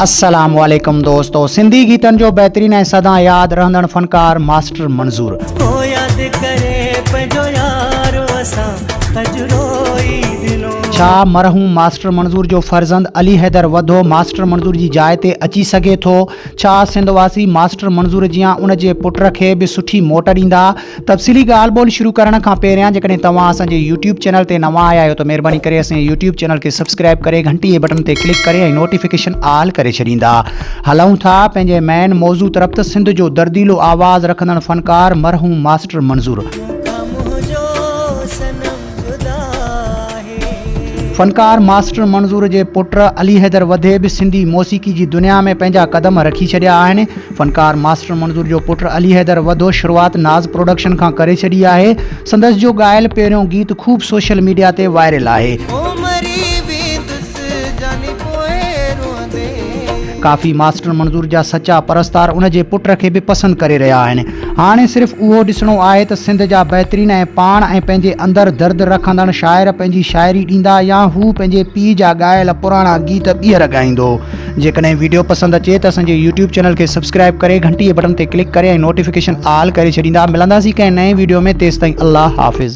अस्सलाम वालेकुम दोस्तों, सिंधी गीतन जो बेहतरीन ऐं सदा याद रहंदड़ फनकार मास्टर मंज़ूर छा मरहूम मास्टर मंज़ूर जो फर्ज़ंद अली हैदर वधो मास्टर मंज़ूर जी जाइ ते अची सघे थो? छा सिंधवासी मास्टर मंज़ूर जियां उन जे पुट खे बि सुठी मोट ॾींदा? तफ़सीली ॻाल्हि ॿोल शुरू करण खां पहिरियां जेकॾहिं तव्हां असांजे यूट्यूब चैनल ते नवां आया आहियो त महिरबानी करे असांजे यूट्यूब चैनल खे सब्सक्राइब करे घंटी जे बटन ते क्लिक करे ऐं नोटिफिकेशन ऑल करे छॾींदा। हलूं था पंहिंजे मेन मौज़ू तरफ़ त सिंध जो दर्दीलो आवाज़ रखंदड़ फनकार मरहूम मास्टर मंज़ूर। फनकार मास्टर मंज़ूर जे पुट अली हैदर वधे बि सिंधी मौसीक़ी जी दुनिया में पंहिंजा क़दम रखी छॾिया आहिनि। फनकार मास्टर मंज़ूर जो पुट अली हैदर वधो शुरूआत नाज़ प्रोडक्शन खां करे छॾी आहे। संदसि जो ॻायल पहिरियों गीत खूब सोशल मीडिया ते वायरल आहे। काफ़ी मास्टर मंज़ूर जा सच्चा परस्तार उन जे पुट खे बि पसंदि करे रहिया आहिनि। हाणे सिर्फ़ु उहो ॾिसणो आहे त सिंध जा बहितरीन ऐं पाण ऐं पंहिंजे अंदरि दर्द रखंदड़ शाइर पंहिंजी शाइरी ॾींदा या हू पंहिंजे पीउ जा ॻायल पुराणा गीत ॿीहर ॻाईंदो। जेकॾहिं वीडियो पसंदि अचे त असांजे यूट्यूब चैनल खे सब्सक्राइब करे घंटी जे बटन ते क्लिक करे ऐं नोटिफिकेशन ऑल करे छॾींदा। मिलंदासीं कंहिं नए वीडियो में, तेसिताईं अल्लाह हाफ़िज़।